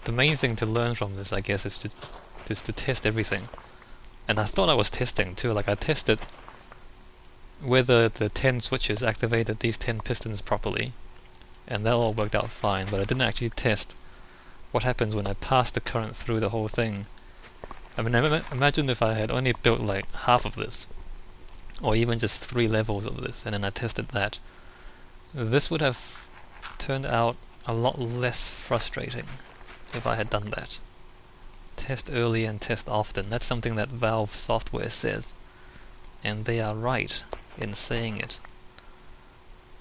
the main thing to learn from this, I guess, is to test everything. And I thought I was testing too. Like I tested whether the 10 switches activated these 10 pistons properly, and that all worked out fine. But I didn't actually test what happens when I pass the current through the whole thing. I mean, imagine if I had only built like half of this, or even just 3 levels of this, and then I tested that. This would have turned out a lot less frustrating if I had done that. Test early and test often. That's something that Valve software says, and they are right in saying it,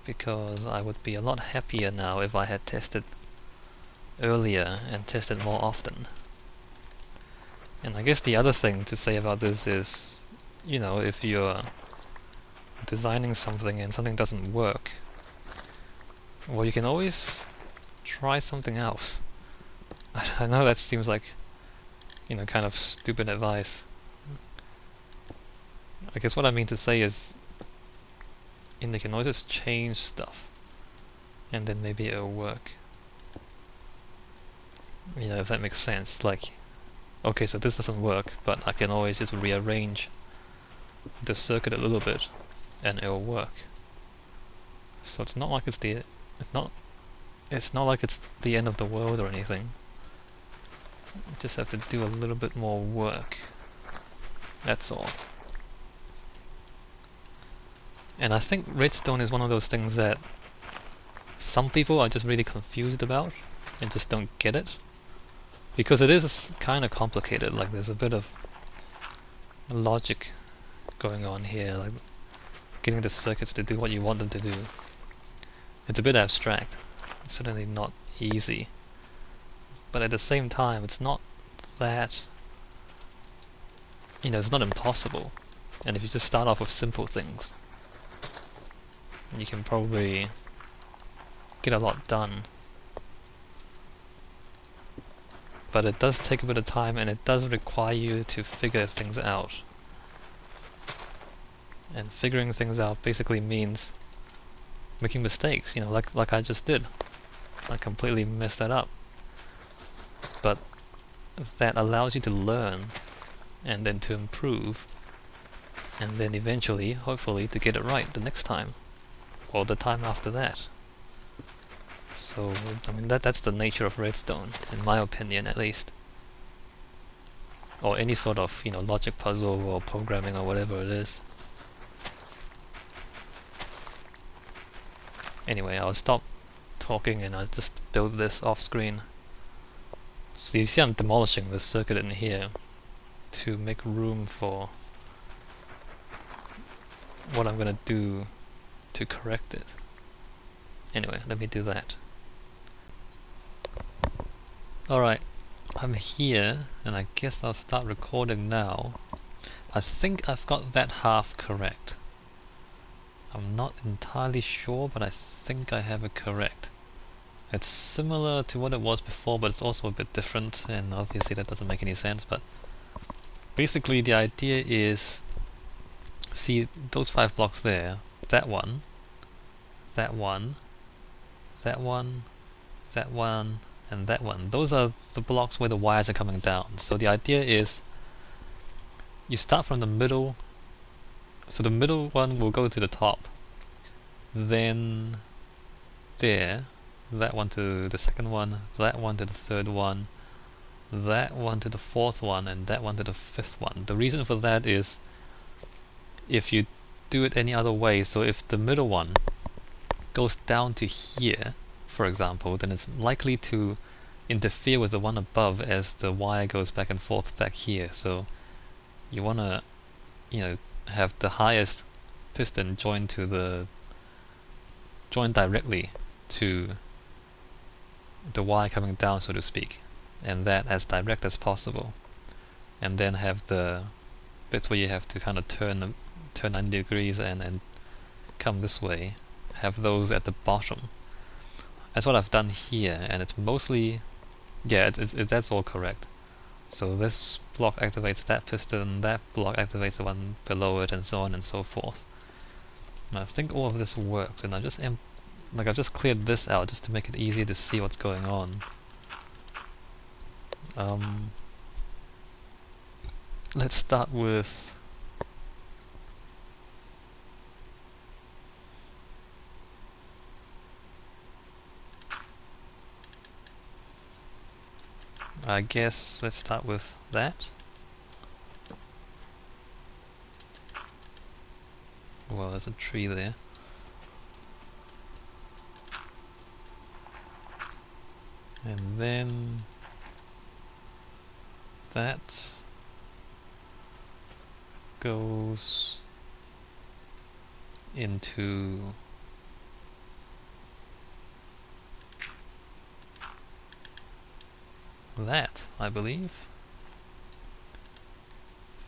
because I would be a lot happier now if I had tested earlier and tested more often. And I guess the other thing to say about this is, you know, if you're designing something and something doesn't work, well, you can always try something else. I know that seems like, you know, kind of stupid advice. I guess what I mean to say is, you can always just change stuff, and then maybe it'll work. You know, if that makes sense. Like, okay, so this doesn't work, but I can always just rearrange the circuit a little bit, and it'll work. So it's not like it's not like it's the end of the world or anything. You just have to do a little bit more work. That's all. And I think Redstone is one of those things that some people are just really confused about and just don't get it. Because it is kind of complicated, like there's a bit of logic going on here, like getting the circuits to do what you want them to do. It's a bit abstract. It's certainly not easy. But at the same time, it's not that, you know, it's not impossible. And if you just start off with simple things, you can probably get a lot done. But it does take a bit of time, and it does require you to figure things out. And figuring things out basically means making mistakes, you know, like I just did. I completely messed that up. But that allows you to learn, and then to improve, and then eventually, hopefully, to get it right the next time, or the time after that. So, I mean, that's the nature of Redstone, in my opinion at least. Or any sort of, you know, logic puzzle or programming or whatever it is. Anyway, I'll stop talking and I'll just build this off screen. So you see I'm demolishing this circuit in here to make room for what I'm gonna do to correct it. Anyway, let me do that. Alright, I'm here, and I guess I'll start recording now. I think I've got that half correct. I'm not entirely sure, but I think I have it correct. It's similar to what it was before, but it's also a bit different, and obviously that doesn't make any sense, but basically the idea is, see those 5 blocks there, that one, that one, that one, that one, and that one. Those are the blocks where the wires are coming down. So the idea is, you start from the middle, so the middle one will go to the top, then there, that one to the second one, that one to the third one, that one to the fourth one, and that one to the fifth one. The reason for that is, if you do it any other way, so if the middle one goes down to here, for example, then it's likely to interfere with the one above as the wire goes back and forth back here. So you want to, you know, have the highest piston join directly to the wire coming down, so to speak, and that as direct as possible, and then have the bits where you have to kind of turn 90 degrees and come this way, have those at the bottom. That's what I've done here, and it's mostly, yeah, that's all correct. So this block activates that piston, that block activates the one below it, and so on and so forth. And I think all of this works, and I've just cleared this out just to make it easier to see what's going on. Um, let's start with I guess let's start with that. Well, there's a tree there. And then that goes into that, I believe.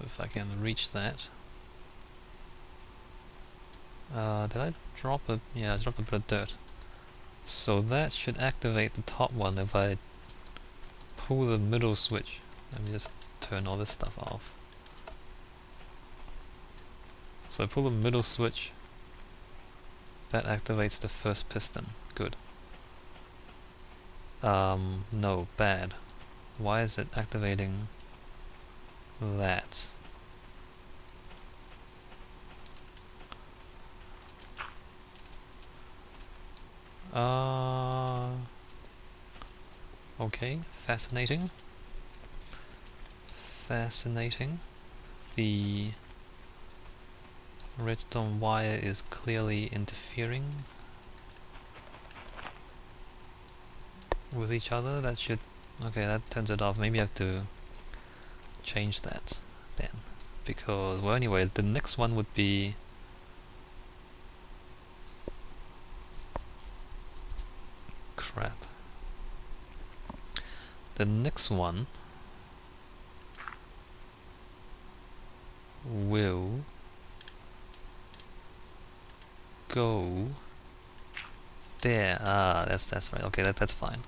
If I can reach that. Did I drop a... yeah, I dropped a bit of dirt. So that should activate the top one if I pull the middle switch. Let me just turn all this stuff off. So I pull the middle switch. That activates the first piston. Good. No, bad. Why is it activating that? Okay, fascinating. Fascinating. The redstone wire is clearly interfering with each other. That should... okay, that turns it off. Maybe I have to change that then. Because, well, anyway, the next one would be... crap. The next one will go there. Ah, that's right. Okay, that's fine.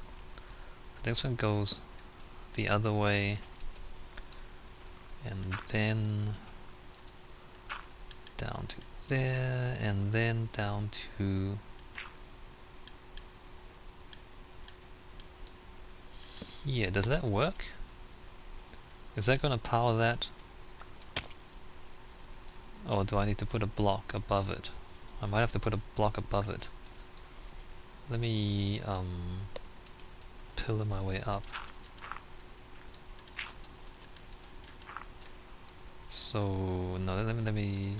The next one goes the other way, and then down to there, and then down to here. Does that work? Is that gonna power that? Or do I need to put a block above it? I might have to put a block above it. Let me pillar my way up. So no, let me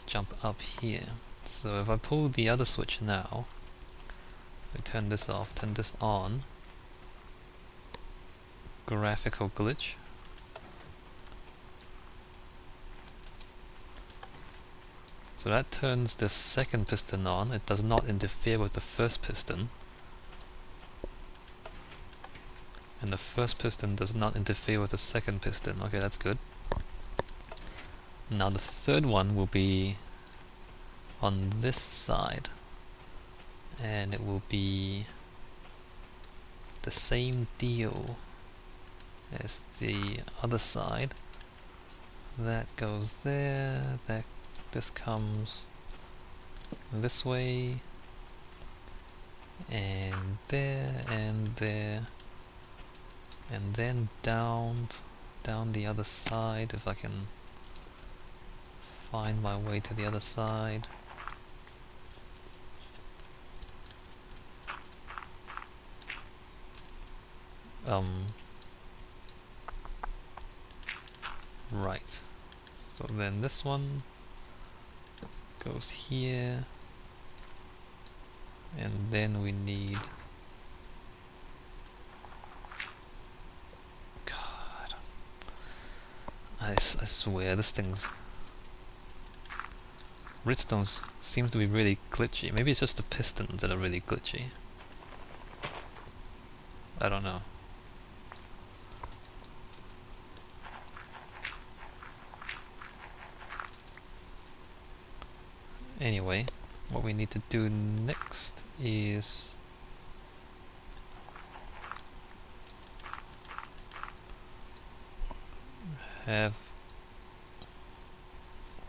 jump up here. So if I pull the other switch now, I turn this off, turn this on. Graphical glitch. So that turns the second piston on. It does not interfere with the first piston. And the first piston does not interfere with the second piston. Okay, that's good. Now the third one will be on this side. And it will be the same deal as the other side. That goes there, this comes this way, and there, and there, and then down the other side, if I can find my way to the other side. Right. So then this one goes here, and then we need... God, I swear this thing's... Redstone seems to be really glitchy. Maybe it's just the pistons that are really glitchy. I don't know. Anyway, what we need to do next is have...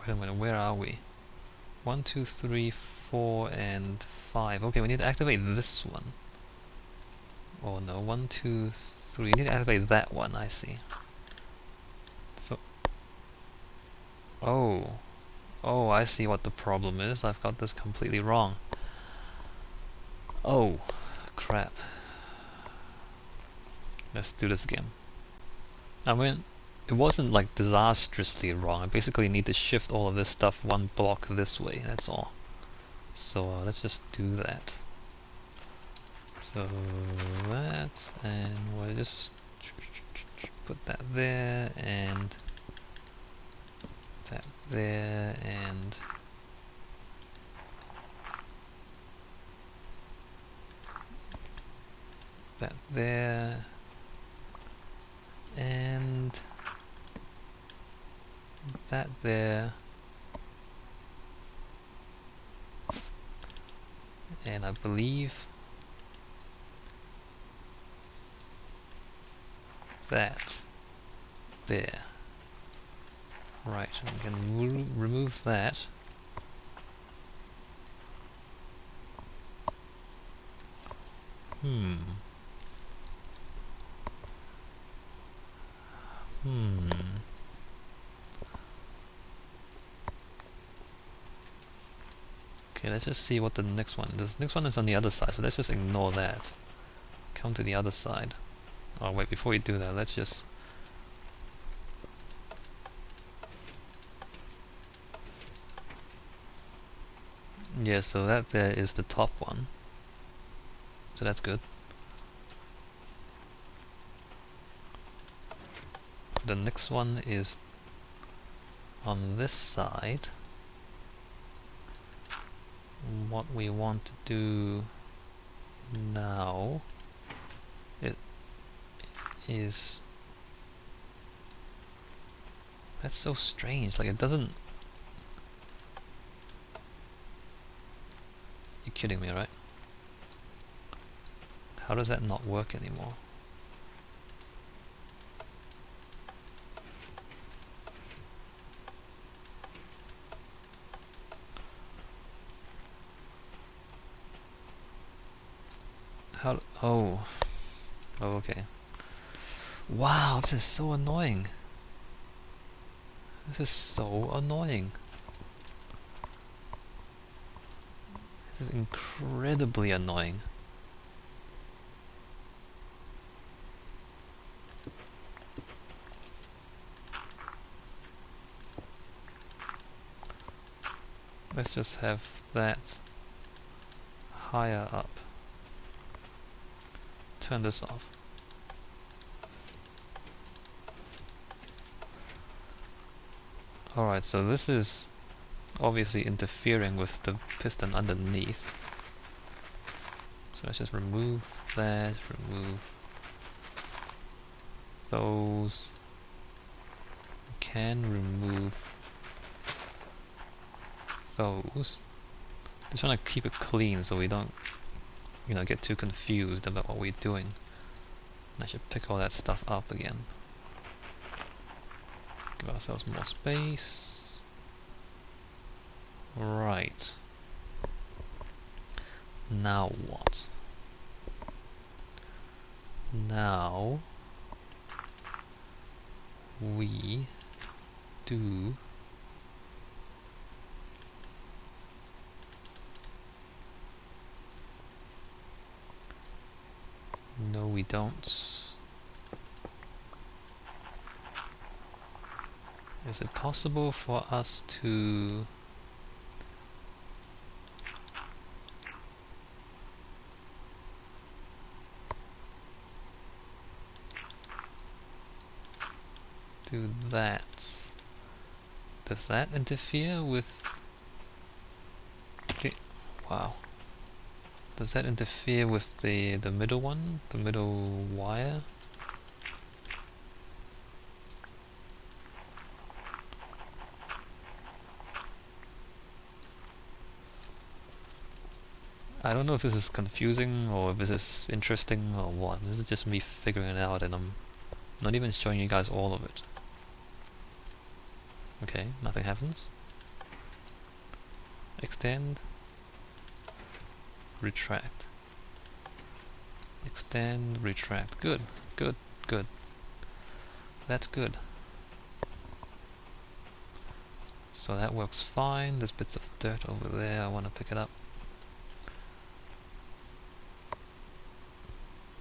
wait a minute, where are we? 1, 2, 3, 4, and 5. Okay, we need to activate this one. Oh no, 1, 2, 3. You need to activate that one, I see. So, oh, I see what the problem is. I've got this completely wrong. Oh, crap. Let's do this again. I mean, it wasn't like disastrously wrong. I basically need to shift all of this stuff one block this way, that's all. So let's just do that. So that, and we'll just put that there, and that there, and that there, and that there, and I believe that there. Right, I'm going to remove that. Okay, let's just see what the next one. This next one is on the other side, so let's just ignore that. Come to the other side. Oh wait, before we do that, let's just... Yeah, so that there is the top one. So that's good. The next one is on this side. What we want to do now is... That's so strange, like it doesn't... You're kidding me, right? How does that not work anymore? How... Oh, okay. Wow, this is so annoying. This is so annoying. This is incredibly annoying. Let's just have that higher up. Turn this off. Alright, so this is obviously interfering with the piston underneath. So let's just remove that, remove those. We can remove those. Just trying to keep it clean so we don't, get too confused about what we're doing. And I should pick all that stuff up again. Give ourselves more space. Right. Now what? Now we do no, we don't. Is it possible for us to do that? Does that interfere with the... Wow. Does that interfere with the middle one? The middle wire? I don't know if this is confusing or if this is interesting or what. This is just me figuring it out and I'm not even showing you guys all of it. Okay, nothing happens. Extend. Retract. extend, retract. Good, good, good. That's good. So that works fine. There's bits of dirt over there. I want to pick it up.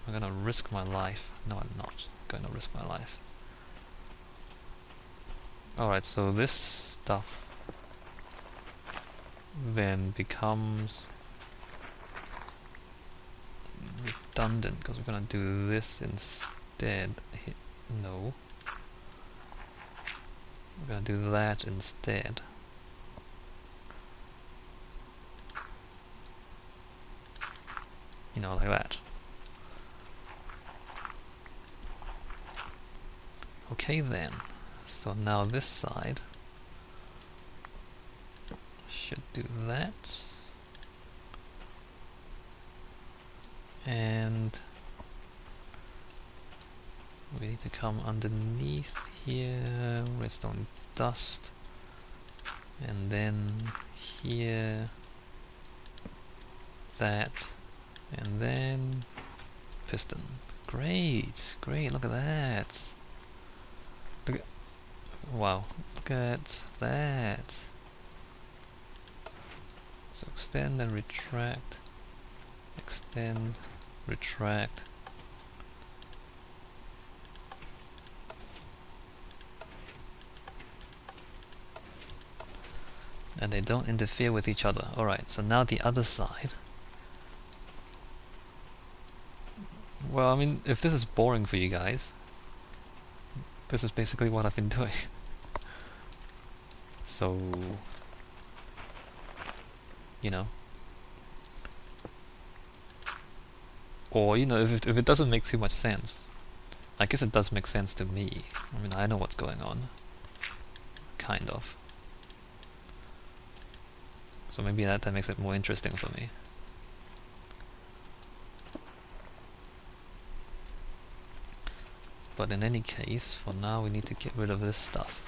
I'm gonna risk my life. No, I'm not gonna risk my life. Alright, so this stuff then becomes redundant because we're gonna do this instead. No. We're gonna do that instead. You know, like that. Okay then. So now this side should do that. And we need to come underneath here, redstone dust, and then here, that, and then piston. Great, great, look at that. Look at, wow, look at that. So extend and retract, extend, retract. And they don't interfere with each other. Alright, so now the other side. Well, I mean, if this is boring for you guys, this is basically what I've been doing. So, you know. Or, you know, if it doesn't make too much sense. I guess it does make sense to me. I mean, I know what's going on. Kind of. So maybe that makes it more interesting for me. But in any case, for now we need to get rid of this stuff.